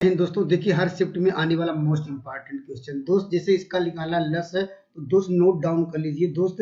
दोस्तों देखिए, हर शिफ्ट में आने वाला मोस्ट इंपॉर्टेंट क्वेश्चन दोस्त, जैसे इसका निकालना लस है तो दोस्त नोट डाउन कर लीजिए दोस्त।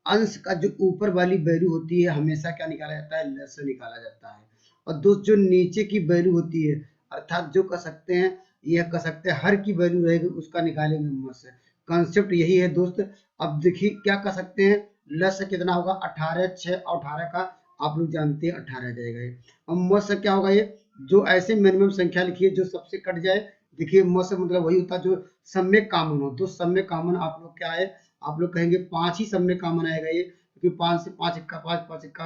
अंश का जो ऊपर वाली वैल्यू होती है हमेशा क्या निकाला जाता है, लस से निकाला जाता है। और दोस्त जो नीचे की वैल्यू होती है, अर्थात जो कह सकते हैं, यह कह सकते हैं हर की वैल्यू रहेगी उसका निकालेंगे मस से। कॉन्सेप्ट यही है दोस्त। अब देखिए क्या कह सकते हैं, लस से कितना होगा 18, 6 और 18 का आप लोग जानते हैं 18 जाएगा ये। और मस से क्या होगा, ये जो ऐसे मिनिमम संख्या लिखी है जो सबसे कट जाए। देखिए म से मतलब वही होता है जो सब में कॉमन हो। तो सब में कॉमन आप लोग क्या है, आप लोग कहेंगे 5 ही सब में कॉमन आएगा ये, क्योंकि 5 से 5 इक्का 5, 5 इक्का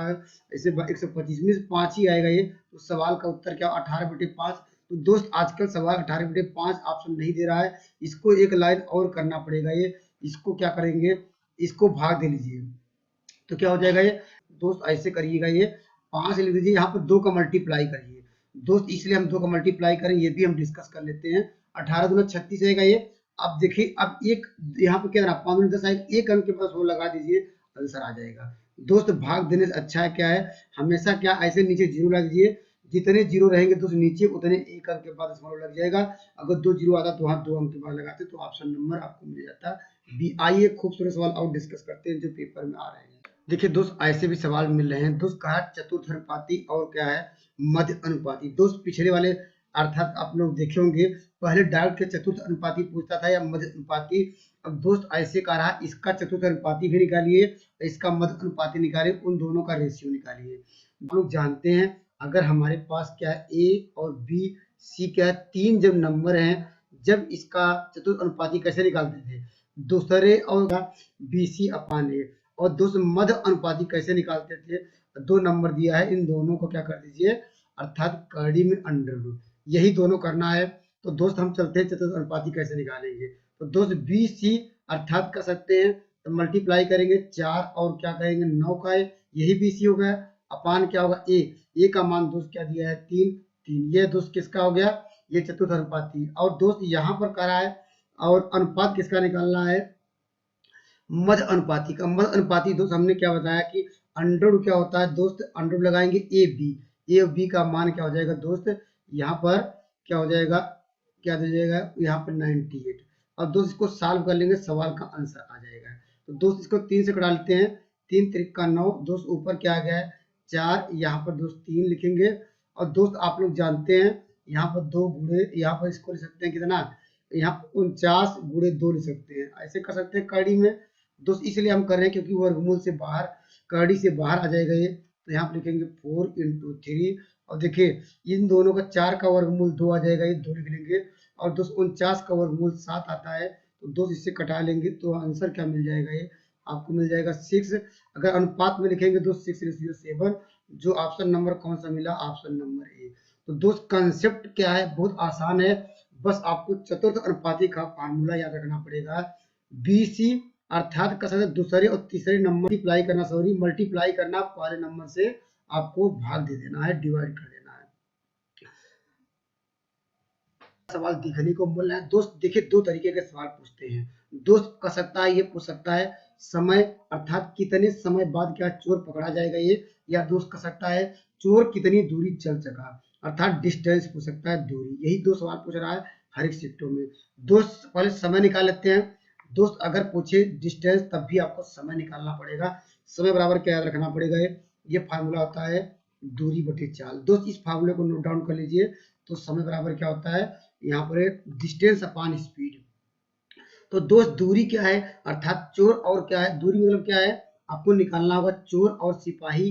ऐसे 125 में 5 ही आएगा ये। तो सवाल का उत्तर क्या, 18/5। तो दोस्त आजकल सवाल 18/5 ऑप्शन नहीं दे रहा है, इसको एक लाइन और करना पड़ेगा ये। इसको क्या करेंगे, इसको भाग दे लीजिए तो क्या हो जाएगा ये दोस्त, ऐसे करिएगा ये 5 लिख दीजिए, यहाँ पर 2 का मल्टीप्लाई करिए दोस्त, इसलिए हम 2 का मल्टीप्लाई करें, ये भी हम डिस्कस कर लेते हैं। 18 दूना 36 रहेगा ये। अब देखिए, अब एक यहाँ पे क्या 5 में 10 आएगा, एक अंक के पास वो लगा दीजिए, आंसर आ जाएगा दोस्त। भाग देने से अच्छा है क्या है, हमेशा क्या ऐसे नीचे जीरो लगा दीजिए, जितने जीरो रहेंगे दोस्त नीचे उतने एक अंक के बाद दशमलव लग जाएगा। अगर 2 जीरो आता तो वहाँ 2 अंक के बाद लगाते तो ऑप्शन नंबर आपको मिल जाता बी। आइए खूबसूरत सवाल और डिस्कस करते हैं जो पेपर में आ रहे हैं। देखिए दोस्त, ऐसे भी सवाल मिल रहे हैं दोस्त, कहा चतुर्थ अनुपाती और क्या है मध्य अनुपाती। दोस्त पिछले वाले अर्थात आप लोग देखे होंगे, पहले डायरेक्ट के चतुर्थ अनुपाती पूछता था या मध्य अनुपाती। अब दोस्त ऐसे कह रहा है इसका चतुर्थ अनुपाती भी निकालिए, इसका मध्य अनुपाती निकालिए, उन दोनों का रेशियो निकालिए। आप लोग जानते हैं अगर हमारे पास क्या है ए और बी सी क्या है, 3 जब नंबर हैं, जब इसका चतुर्थ अनुपाती कैसे निकालते थे, दूसरे और बी सी अपान ए। और दोस्त मध्य अनुपाती कैसे निकालते थे, 2 नंबर दिया है, इन दोनों को क्या कर दीजिए, अर्थात कड़ी में अंडर रूट, यही दोनों करना है। तो दोस्त हम चलते हैं चतुर्थ अनुपाती कैसे निकालेंगे। तो दोस्त बी सी अर्थात कर सकते हैं, तो मल्टीप्लाई करेंगे 4 और क्या करेंगे 9 का है, यही बी सी हो गया। अपान क्या होगा ए का मान दोस्त क्या दिया है 3, ये दोस्त किसका हो गया, ये चतुर्थ अनुपाती। और दोस्त यहाँ पर कह रहा है और अनुपात किसका निकालना है, मध्य अनुपाती का। मध्य अनुपाती दोस्त हमने क्या बताया कि अंडर क्या होता है दोस्त, अंडर लगाएंगे ए और बी का मान क्या हो जाएगा दोस्त, यहाँ पर क्या हो जाएगा, क्या दे जाएगा यहाँ पर 98। अब दोस्त इसको सॉल्व कर लेंगे, सवाल का आंसर आ जाएगा। तो दोस्त इसको 3 से कटा लेते हैं, 3 त्रिक 9 दोस्त, ऊपर क्या आ गया है 4, यहाँ पर दोस्त 3 लिखेंगे। और दोस्त आप लोग जानते हैं यहाँ पर 2 गुणे, यहाँ पर इसको लिख सकते हैं कितना, यहाँ 49 गुणे 2 लिख सकते हैं, ऐसे कर सकते हैं कड़ी में दोस्त। इसलिए हम कर रहे हैं क्योंकि वर्गमूल से बाहर, कड़ी से बाहर आ जाएगा ये। तो यहाँ पे लिखेंगे 4 × 3। और देखिए इन दोनों का 4 का वर्गमूल 2 आ जाएगा, ये 2 लिख लेंगे। और दोस्त 49 का वर्गमूल 7 आता है, तो दोस्त इससे कटा लेंगे तो आंसर क्या मिल जाएगा, ये आपको मिल जाएगा 6। अगर अनुपात में लिखेंगे दोस्त 6:7। जो ऑप्शन नंबर कौन सा मिला, ऑप्शन नंबर ए। तो दोस्त कंसेप्ट क्या है, बहुत आसान है, बस आपको चतुर्थ अनुपाती का फार्मूला याद रखना पड़ेगा। बी सी अर्थात का सकते दूसरे और तीसरे नंबर मल्टीप्लाई करना पहले नंबर से, आपको भाग दे देना है, डिवाइड कर देना है। सवाल देखने को मिल रहा है दोस्त। देखिए 2 तरीके के सवाल पूछते हैं दोस्त, कह सकता है ये पूछ सकता है समय अर्थात कितने समय बाद क्या चोर पकड़ा जाएगा ये, या दोस्त कह सकता है चोर कितनी दूरी चल सका, अर्थात डिस्टेंस पूछ सकता है, दूरी। यही 2 सवाल पूछ रहा है हर एक शिफ्टों में दोस्त। पहले समय निकाल लेते हैं दोस्त। अगर पूछे डिस्टेंस तब भी आपको समय निकालना पड़ेगा। समय बराबर क्या याद रखना पड़ेगा, ये फार्मूला होता है दूरी बटे चाल दोस्त। इस फार्मूले को नोट डाउन कर लीजिए। तो समय बराबर क्या होता है, यहाँ पर डिस्टेंस अपॉन स्पीड। तो दोस्त दूरी क्या है, अर्थात चोर और क्या है, दूरी मतलब क्या है, आपको निकालना होगा चोर और सिपाही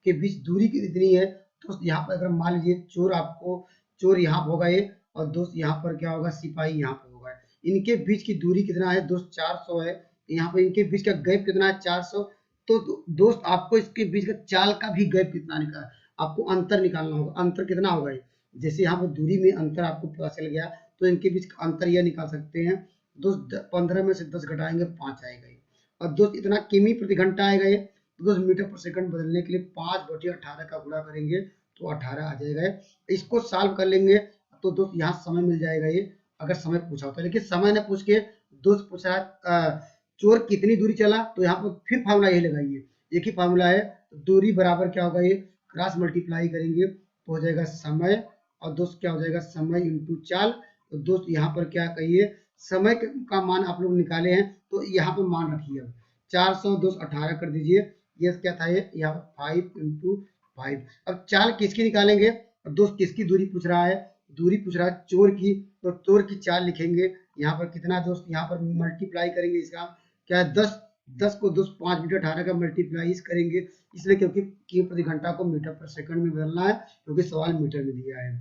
के बीच दूरी कितनी है। दोस्त यहाँ पर अगर मान लीजिए चोर यहाँ होगा ये, और दोस्त यहाँ पर क्या होगा, सिपाही यहाँ पर होगा, इनके बीच की दूरी कितना है दोस्त 400 है। यहाँ पर इनके बीच का गैप कितना है 400। तो दोस्त आपको इसके बीच का चाल का भी गैप कितना निकाल, आपको अंतर निकालना होगा। अंतर कितना होगा, जैसे यहाँ पर दूरी में अंतर आपको पता चल गया, तो इनके बीच का अंतर यह निकाल सकते हैं दोस्त। 15 में से 10 घटाएंगे 5 आएगा ये। और दोस्त इतना किमी प्रति घंटा आएगा ये। तो दोस्त मीटर पर सेकंड बदलने के लिए 5/18 का गुणा करेंगे तो 18 आ जाएगा। इसको सॉल्व कर लेंगे तो दोस्त यहाँ समय मिल जाएगा ये, अगर समय पूछा होता है। लेकिन समय न पूछ के दोस्त पूछा चोर कितनी दूरी चला, तो यहाँ पर फिर फार्मूला यही लगाइए, एक ही फार्मूला है। दूरी बराबर क्या होगा, ये क्रॉस मल्टीप्लाई करेंगे तो हो जाएगा समय और दोस्त क्या हो जाएगा समय इंटू चाल। तो दोस्त यहाँ पर क्या कहिए समय का मान आप लोग निकाले हैं तो यहाँ पर मान रखिए। अब 400 दोस्त 18 कर दीजिए। ये क्या था ये यहाँ पर 5 इंटू 5। अब चाल किसकी निकालेंगे? दोस्त किसकी दूरी पूछ रहा है? दूरी पूछ रहा है चोर की। तो चोर की चाल लिखेंगे। यहाँ पर कितना दोस्त यहाँ पर मल्टीप्लाई करेंगे इसका क्या है 10 को दोस्त 5 मीटर 18 का मल्टीप्लाई करेंगे इसलिए क्योंकि प्रति घंटा को मीटर पर सेकंड में बदलना है क्योंकि सवाल मीटर में दिया है।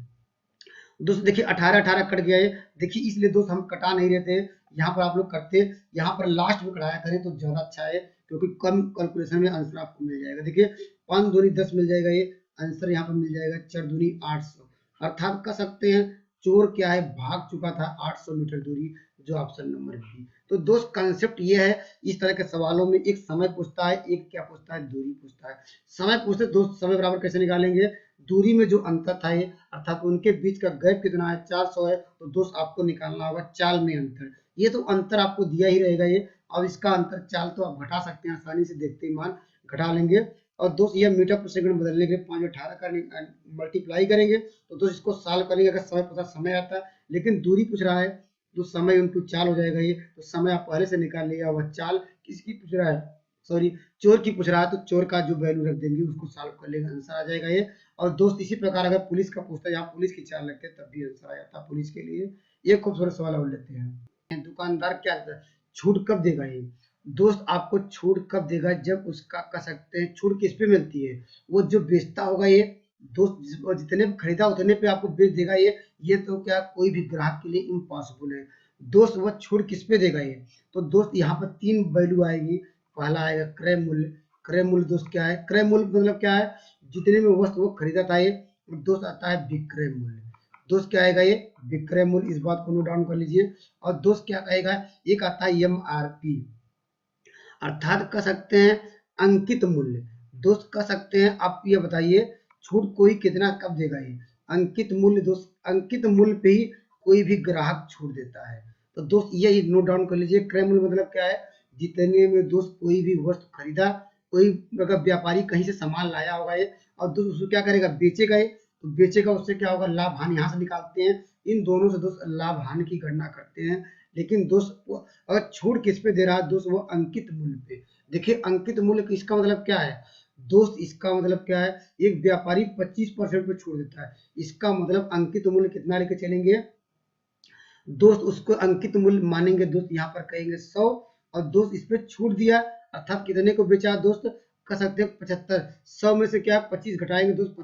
दोस्त देखिए 18 कट गया है। देखिए इसलिए दोस्त हम कटा नहीं रहते, यहाँ पर आप लोग करते यहाँ पर लास्ट में कटाया करें तो ज्यादा अच्छा है क्योंकि कम कैलकुलेशन में आंसर आपको मिल जाएगा। देखिए 5 दूनी 10 मिल जाएगा, ये आंसर यहाँ पर मिल जाएगा 4 दूनी 800। अर्थात कह सकते हैं चोर क्या है भाग चुका था 800 मीटर दूरी, जो ऑप्शन नंबर बी। तो दोस्त कंसेप्ट ये है, इस तरह के सवालों में एक समय पूछता है, एक क्या पूछता है दूरी पूछता है। समय पूछते दोस्त समय बराबर कैसे निकालेंगे? दूरी में जो अंतर था ये अर्थात उनके बीच का गैप कितना है 400 है, तो दोस्त आपको निकालना होगा चाल में अंतर। ये तो अंतर आपको दिया ही रहेगा ये। अब इसका अंतर चाल तो आप घटा सकते हैं, आसानी से देखते ही मान घटा लेंगे। और दोस्त ये मीटर पर सेकंड बदलने के लिए 518 का मल्टीप्लाई करेंगे तो दोस्त इसको सॉल्व करेंगे। अगर समय पता समय आता है लेकिन दूरी पूछ रहा है तो समय इंटू चाल हो जाएगा ये। तो समय आप पहले से निकाल लिया, वह चाल किसकी पूछ रहा है, सॉरी चोर की पूछ रहा है तो चोर का जो वैल्यू रख देंगे उसको सॉल्व कर लेंगे, आंसर आ जाएगा ये। और दोस्त इसी प्रकार अगर पुलिस का पूछता है, यहाँ पुलिस की चाल लगते हैं तब भी आंसर आ जाता है पुलिस के लिए। ये खूबसूरत सवाल और लेते हैं। दुकानदार क्या छूट कब देगा? ये दोस्त आपको छूट कब देगा? जब उसका कह सकते हैं छूट किस पे मिलती है, वो जो बेचता होगा ये दोस्त जितने खरीदा उतने पे आपको बेच देगा ये तो क्या कोई भी ग्राहक के लिए इम्पॉसिबल है। दोस्त वो छूट किस पे देगा ये? तो दोस्त यहाँ पर 3 वैल्यू आएगी। पहला आएगा क्रय मूल्य। क्रय मूल्य दोस्त क्या है? क्रय मूल्य मतलब क्या है? जितने में वस्तु वो खरीदा था ये। दोस्त आता है विक्रय मूल्य। दोस्त क्या आएगा? ये विक्रय मूल्य, इस बात को नोट डाउन कर लीजिए। और दोस्त क्या कहेगा? एक आता है MRP, अर्थात कह सकते हैं अंकित मूल्य। दोस्त कह सकते हैं आप ये बताइए छूट कोई कितना कब देगा? ये अंकित मूल्य। दोस्त अंकित मूल्य पे ही कोई भी ग्राहक छूट देता है। तो दोस्त ये नोट डाउन कर लीजिए। क्रय मूल्य मतलब क्या है? जितने में दोस्त कोई भी वस्तु खरीदा, कोई अगर व्यापारी कहीं से सामान लाया होगा ये और दोस्त उसको क्या करेगा बेचेगा ये, तो बेचेगा उससे क्या होगा लाभ हानि यहाँ से निकालते हैं। इन दोनों से दोस्त लाभ हानि की गणना करते हैं। लेकिन दोस्त अगर छूट किस पे दे रहा है दोस्त? वो अंकित मूल्य पे। देखिए अंकित मूल्य इसका मतलब क्या है दोस्त? इसका मतलब क्या है? एक व्यापारी 25% पे छूट देता है, इसका मतलब अंकित मूल्य कितना लेके चलेंगे दोस्त? उसको अंकित मूल्य मानेंगे दोस्त, यहाँ पर कहेंगे 100। और दोस्त इस पे छूट दिया अर्थात कितने को बेचा दोस्त? कह सकते हैं 75। 100 में से क्या 25 घटाएंगे दोस्त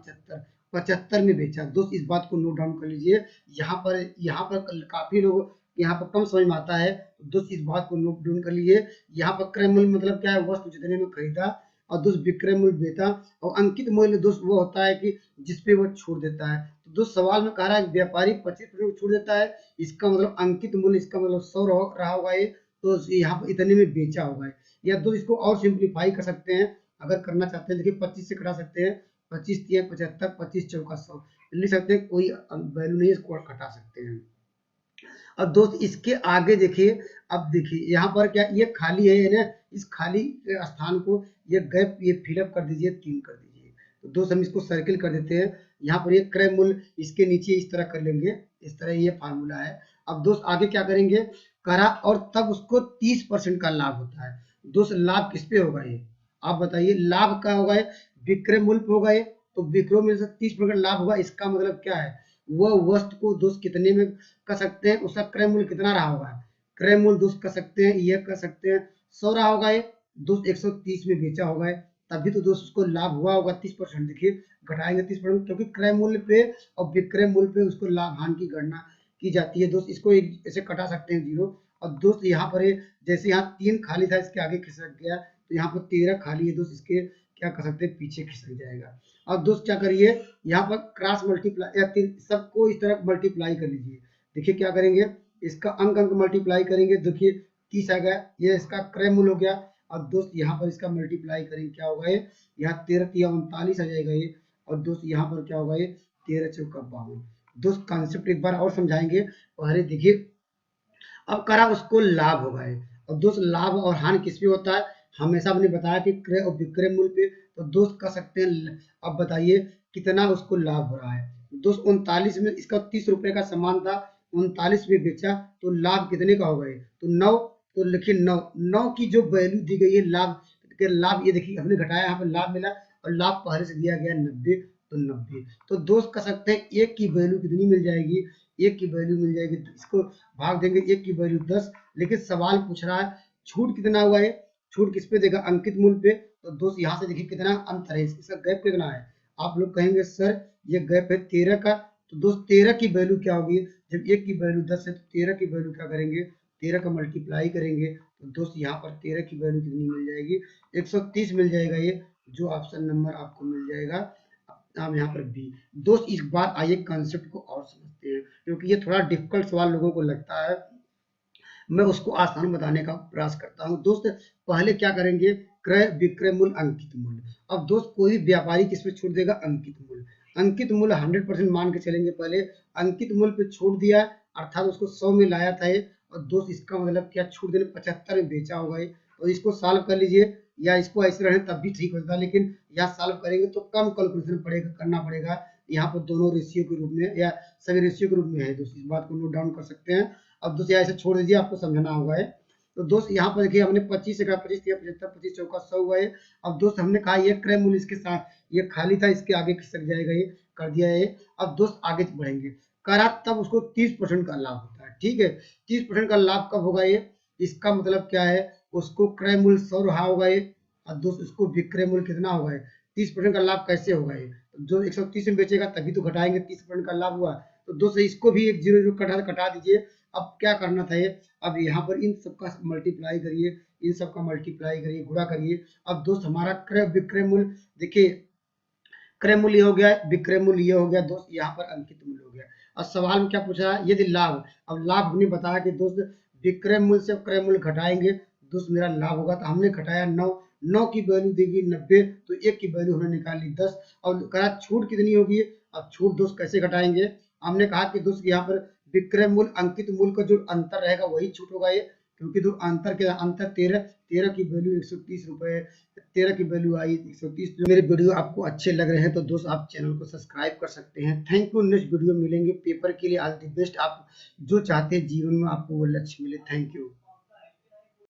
75 में बेचा। दोस्त इस बात को नोट डाउन कर लीजिए। यहाँ पर काफी लोग यहाँ पर कम समझ में आता है, दोस्त इस बात को नोट डाउन कर लीजिए। यहाँ पर क्रय मूल्य मतलब क्या है? वस्तु जितने में खरीदा, और दोस्त विक्रय मूल्य बेचा। और अंकित मूल्य दोस्त वो होता है कि जिसपे वो छूट देता है। तो दोस्त सवाल में कह रहा है व्यापारी 25% छूट देता है, इसका मतलब अंकित मूल्य इसका मतलब 100 रहा होगा ये, तो यहाँ पर इतने में बेचा होगा। या दोस्त इसको और सिंप्लीफाई कर सकते हैं अगर करना चाहते हैं। देखिए 25 से कटा सकते हैं, 25 3 75, 25 चौका 100 लिख सकते हैं, कोई वैल्यू नहीं, इसको कटा सकते हैं। अब दोस्त इसके आगे देखिए, अब देखिए यहाँ पर क्या ये खाली है ना, इस खाली स्थान को ये गैप ये फिलअप कर दीजिए, 3 कर दीजिए। तो दोस्त हम इसको सर्किल कर देते हैं। यहाँ पर ये क्रय मूल्य इसके नीचे इस तरह कर लेंगे, इस तरह ये फार्मूला है। अब दोस्त आगे क्या करेंगे करा, और तब उसको 30% का लाभ होता है। दोस्त लाभ किस पे होगा? ये आप बताइए लाभ क्या होगा? विक्रय मूल्य पे होगा ये, तो विक्रय मूल्य से 30% लाभ होगा। इसका मतलब क्या है? वह वस्तु को दोस्त कितने में कह सकते हैं उसका क्रय मूल्य कितना रहा होगा? क्रय मूल्य दोस्त कह सकते हैं ये कह सकते हैं 100 रहा होगा ये दोस्त, 130 में बेचा होगा तभी तो दोस्त उसको लाभ हुआ होगा 30%। देखिए घटाएंगे 30% क्योंकि क्रय मूल्य पे और विक्रय मूल्य पे उसको लाभ हानि की गणना की जाती है। दोस्त इसको एक ऐसे कटा सकते हैं 0। और दोस्त यहाँ पर जैसे यहाँ 3 खाली था इसके आगे खिसक गया, तो यहाँ पर 13 खाली है दोस्त, इसके क्या कर सकते हैं पीछे खिसक जाएगा। अब दोस्त क्या करिए यहाँ पर क्रॉस मल्टीप्लाई या सबको इस तरह मल्टीप्लाई कर लीजिए। देखिए क्या करेंगे इसका अंक मल्टीप्लाई करेंगे। देखिए 30 आ गया, ये इसका क्रय मूल्य हो गया। अब दोस्त यहाँ पर इसका मल्टीप्लाई करेंगे, क्या होगा ये यहाँ 13 39 आ जाएगा ये। और दोस्त यहाँ पर क्या होगा ये 13 चौका 52। दोस्त कॉन्सेप्ट एक बार और समझाएंगे, पहले देखिए। अब करा उसको लाभ होगा ये, और दोस्त लाभ और हानि किस पे होता है? हमेशा हमने बताया कि क्रय और विक्रय मूल्य पे। तो दोस्त कह सकते हैं अब बताइए कितना उसको लाभ हो रहा है। दोस्त 39 में इसका 30 रुपए का सामान था, 39 में बेचा, तो लाभ कितने का होगा ये, तो 9। तो लिखिए 9, 9 की जो वैल्यू दी गई है लाभ के, लाभ ये देखिए हमने घटाया, यहाँ पर लाभ मिला और लाभ पहले से दिया गया 90, तो 90। तो दोस्त कह सकते हैं एक की वैल्यू कितनी मिल जाएगी, एक की वैल्यू मिल जाएगी, तो इसको भाग देंगे, एक की वैल्यू 10। लेकिन सवाल पूछ रहा है छूट कितना हुआ है, छूट किस पे देगा, अंकित मूल्य पे। तो दोस्त यहाँ से देखिए कितना अंतर है, इसका गैप कितना है। आप लोग कहेंगे सर ये गैप है 13 का, तो दोस्त 13 की वैल्यू क्या होगी, जब एक की वैल्यू 10 है तो 13 की वैल्यू क्या करेंगे, 13 का मल्टीप्लाई करेंगे, तो दोस्त यहाँ पर 13 की वैल्यू कितनी मिल जाएगी, 130 मिल जाएगा, ये जो ऑप्शन नंबर आपको मिल जाएगा। अब यहाँ पर बी। दोस्त इस बार आइए कंसेप्ट को और समझते हैं, क्योंकि ये थोड़ा डिफिकल्ट सवाल लोगों को लगता है, मैं उसको आसान बताने का प्रयास करता हूं। दोस्त पहले क्या करेंगे, क्रय विक्रय मूल्य अंकित मूल्य। अब दोस्त कोई भी व्यापारी किस पे छूट देगा, अंकित मूल्य। अंकित मूल्य 100% मान के चलेंगे, पहले अंकित मूल्य पे छोड़ दिया, अर्थात उसको 100 में लाया था ये, और दोस्त इसका मतलब क्या, छूट देने 75 में बेचा होगा ये। तो इसको सॉल्व कर लीजिए, या इसको ऐसे रहे तब भी ठीक होता है, लेकिन यहाँ सॉल्व करेंगे तो कम कैलकुलेशन करना पड़ेगा। यहाँ पर दोनों रेशियो के रूप में या सभी रेशियो के रूप में है दोस्त, इस बात को नोट डाउन कर सकते हैं। अब दोस्त ऐसे छोड़ दीजिए, आपको समझना होगा है। तो दोस्त यहाँ पर देखिए हमने 25 से 25 दिया, 75, 25 चौका 100 हुआ है। अब दोस्त हमने कहा ये क्रय मूल्य इसके साथ, ये खाली था, इसके आगे खिसक जाएगा, ये कर दिया है। अब दोस्त आगे बढ़ेंगे, करा तब उसको 30% का लाभ होता है, ठीक है। 30% का लाभ कब होगा ये, इसका मतलब क्या है, उसको क्रय मूल्य 100 रहा होगा ये, और दोस्त उसको विक्रय मूल्य कितना होगा ये, 30% का लाभ कैसे होगा ये, जो 130 में बेचेगा तभी तो घटाएंगे, 30% का लाभ हुआ। तो दोस्त इसको भी एक जीरो कटा दीजिए। अब क्या करना था ये, अब यहाँ पर इन सबका मल्टीप्लाई करिए, इन सबका मल्टीप्लाई करिए, गुणा करिए। अब दोस्त हमारा क्रय विक्रय मूल्य देखिए, क्रय मूल्य हो गया, विक्रय मूल्य ये हो गया दोस्त, यहाँ पर अंकित मूल्य हो गया। अब सवाल में क्या पूछा है, यदि लाभ, अब लाभ हमने बताया कि दोस्त विक्रय मूल्य से क्रय मूल्य घटाएंगे, दोस्त मेरा लाभ होगा, तो हमने घटाया 9, 9 की वैल्यू देगी 90, तो एक की वैल्यू हमने निकाल ली 10। और कहा छूट कितनी होगी, अब छूट दोस्त कैसे घटाएंगे, हमने कहा कि दोस्त यहाँ पर विक्रय मूल्य अंकित मूल्य का जो अंतर रहेगा वही छूट होगा ये, क्योंकि तो अंतर के अंतर 13 की वैल्यू 130 रुपए, 13 की वैल्यू आई 130। जो मेरे वीडियो आपको अच्छे लग रहे हैं तो दोस्त आप चैनल को सब्सक्राइब कर सकते हैं। थैंक यू, नेक्स्ट वीडियो मिलेंगे पेपर के लिए, ऑल द बेस्ट। आप जो चाहते हैं जीवन में आपको वो लक्ष्य मिले। Thank you.